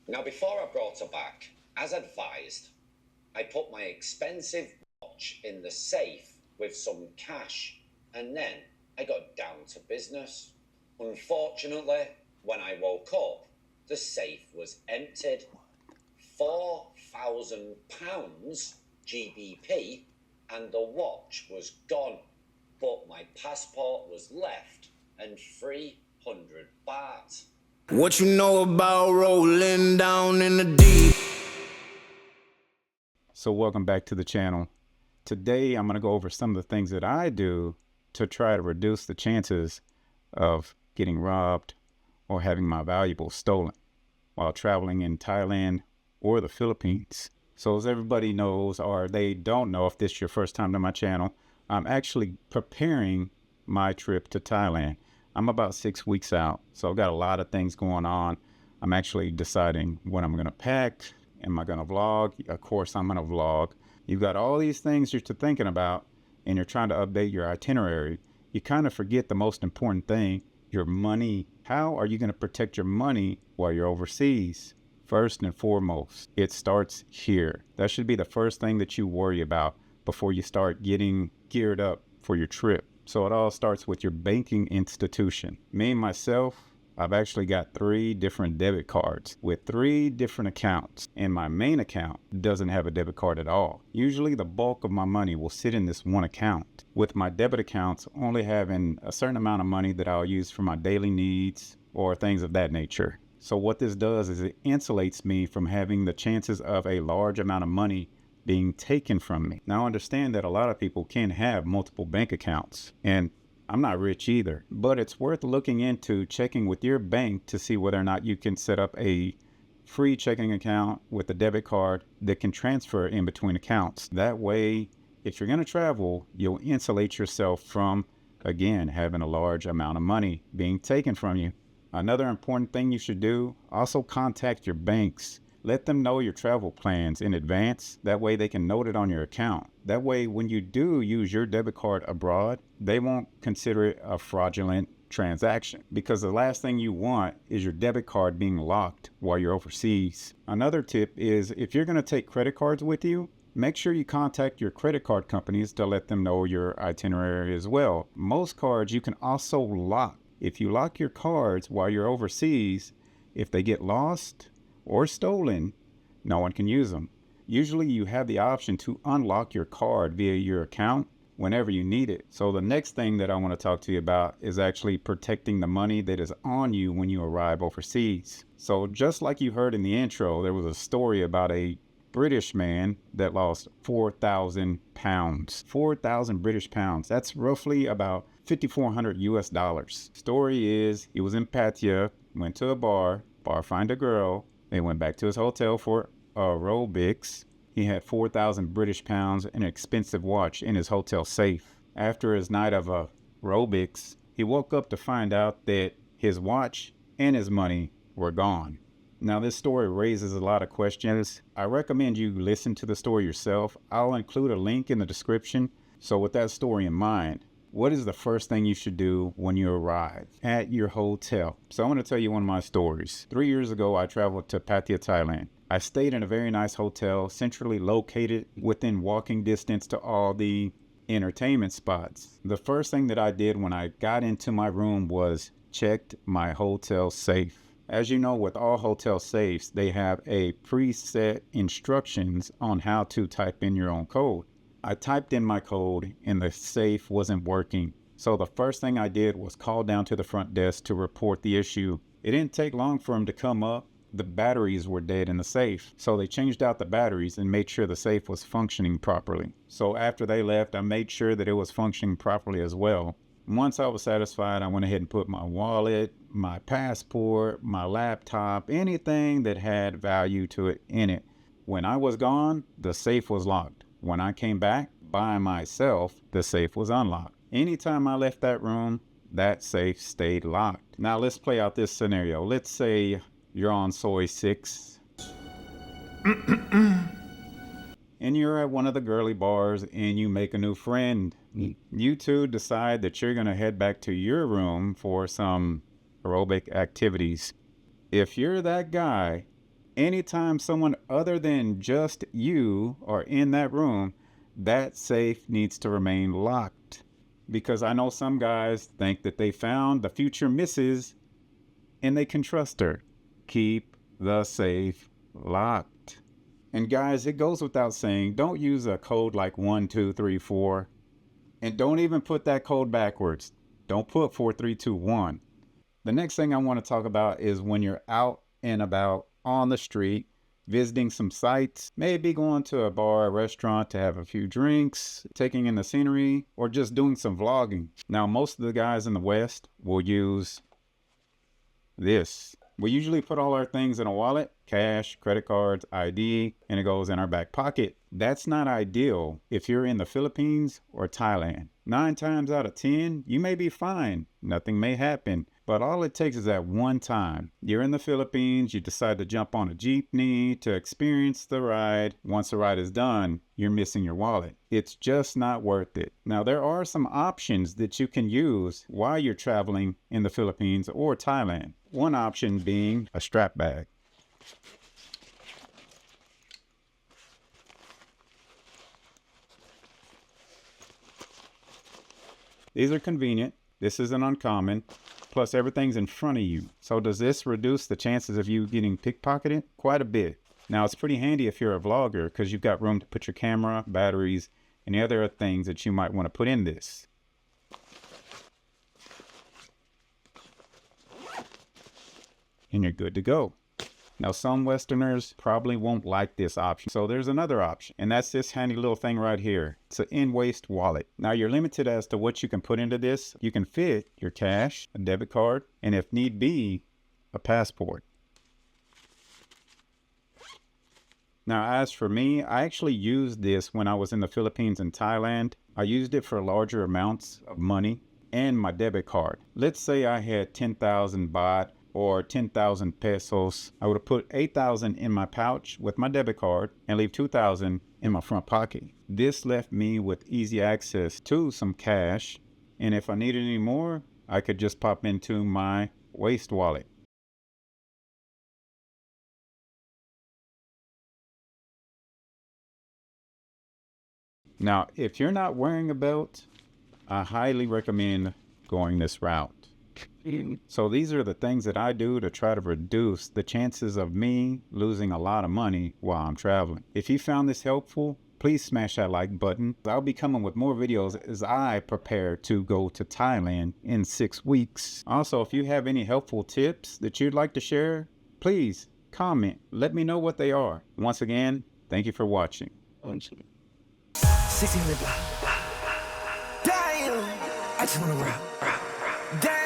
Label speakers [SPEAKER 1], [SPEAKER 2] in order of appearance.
[SPEAKER 1] Now, before I brought her back, as advised, I put my expensive watch in the safe with some cash, and then I got down to business. Unfortunately, when I woke up, the safe was emptied. £4,000 GBP, and the watch was gone, but my passport was left and 300 baht.
[SPEAKER 2] What you know about rolling down in the deep?
[SPEAKER 3] So welcome back to the channel. Today I'm going to go over some of the things that I do to try to reduce the chances of getting robbed or having my valuables stolen while traveling in Thailand or the Philippines. So as everybody knows, or they don't know if this is your first time to my channel, I'm actually preparing my trip to Thailand. I'm about 6 weeks out, so I've got a lot of things going on. I'm actually deciding what I'm going to pack. Am I going to vlog? Of course I'm going to vlog. You've got all these things you're thinking about, and you're trying to update your itinerary. You kind of forget the most important thing, your money. How are you going to protect your money while you're overseas? First and foremost, it starts here. That should be the first thing that you worry about before you start getting geared up for your trip. So it all starts with your banking institution. Me, myself, I've actually got 3 different debit cards with 3 different accounts, and my main account doesn't have a debit card at all. Usually the bulk of my money will sit in this one account, with my debit accounts only having a certain amount of money that I'll use for my daily needs or things of that nature. So what this does is it insulates me from having the chances of a large amount of money being taken from me. Now understand that a lot of people can have multiple bank accounts, and I'm not rich either, but it's worth looking into checking with your bank to see whether or not you can set up a free checking account with a debit card that can transfer in between accounts. That way, if you're going to travel, you'll insulate yourself from, again, having a large amount of money being taken from you. Another important thing you should do, also contact your banks. Let them know your travel plans in advance. That way they can note it on your account. That way when you do use your debit card abroad, they won't consider it a fraudulent transaction, because the last thing you want is your debit card being locked while you're overseas. Another tip is, if you're going to take credit cards with you, make sure you contact your credit card companies to let them know your itinerary as well. Most cards you can also lock. If you lock your cards while you're overseas, if they get lost or stolen, no one can use them. Usually you have the option to unlock your card via your account whenever you need it. So the next thing that I want to talk to you about is actually protecting the money that is on you when you arrive overseas. So just like you heard in the intro, there was a story about a British man that lost 4,000 pounds. 4,000 British pounds. That's roughly about 5,400 US dollars. Story is, he was in Pattaya, went to a bar find a girl. They went back to his hotel for aerobics. He had 4,000 British pounds and an expensive watch in his hotel safe. After his night of aerobics, he woke up to find out that his watch and his money were gone. Now this story raises a lot of questions. I recommend you listen to the story yourself. I'll include a link in the description. So with that story in mind, what is the first thing you should do when you arrive at your hotel? So I'm going to tell you one of my stories. 3 years ago, I traveled to Pattaya, Thailand. I stayed in a very nice hotel, centrally located within walking distance to all the entertainment spots. The first thing that I did when I got into my room was checked my hotel safe. As you know, with all hotel safes, they have a preset instructions on how to type in your own code. I typed in my code and the safe wasn't working. So the first thing I did was call down to the front desk to report the issue. It didn't take long for them to come up. The batteries were dead in the safe. So they changed out the batteries and made sure the safe was functioning properly. So after they left, I made sure that it was functioning properly as well. Once I was satisfied, I went ahead and put my wallet, my passport, my laptop, anything that had value to it in it. When I was gone, the safe was locked. When I came back by myself, the safe was unlocked. Anytime I left that room, that safe stayed locked. Now let's play out this scenario. Let's say you're on Soy 6 and you're at one of the girly bars and you make a new friend. You two decide that you're going to head back to your room for some aerobic activities. If you're that guy anytime someone other than just you are in that room, that safe needs to remain locked. Because I know some guys think that they found the future missus and they can trust her. Keep the safe locked. And guys, it goes without saying, don't use a code like 1, 2, 3, 4. And don't even put that code backwards. Don't put 4, 3, 2, 1. The next thing I want to talk about is when you're out and about on the street, visiting some sites, maybe going to a bar or restaurant to have a few drinks, taking in the scenery, or just doing some vlogging. Now, most of the guys in the West will use this. We usually put all our things in a wallet, cash, credit cards, ID, and it goes in our back pocket. That's not ideal if you're in the Philippines or Thailand. 9 times out of 10, you may be fine. Nothing may happen. But all it takes is that one time. You're in the Philippines, you decide to jump on a jeepney to experience the ride. Once the ride is done, you're missing your wallet. It's just not worth it. Now, there are some options that you can use while you're traveling in the Philippines or Thailand. One option being a strap bag. These are convenient. This isn't uncommon. Plus, everything's in front of you. So does this reduce the chances of you getting pickpocketed? Quite a bit. Now, it's pretty handy if you're a vlogger because you've got room to put your camera, batteries, and other things that you might want to put in this. And you're good to go. Now, some Westerners probably won't like this option. So there's another option, and that's this handy little thing right here. It's an in-waist wallet. Now, you're limited as to what you can put into this. You can fit your cash, a debit card, and if need be, a passport. Now, as for me, I actually used this when I was in the Philippines and Thailand. I used it for larger amounts of money and my debit card. Let's say I had 10,000 baht or 10,000 pesos. I would have put 8,000 in my pouch with my debit card and leave 2,000 in my front pocket. This left me with easy access to some cash, and if I needed any more, I could just pop into my waist wallet. Now, if you're not wearing a belt, I highly recommend going this route. So these are the things that I do to try to reduce the chances of me losing a lot of money while I'm traveling. If you found this helpful, please smash that like button. I'll be coming with more videos as I prepare to go to Thailand in 6 weeks. Also, if you have any helpful tips that you'd like to share, please comment. Let me know what they are. Once again, thank you for watching.
[SPEAKER 4] 16 Damn, I just wanna rock. Damn.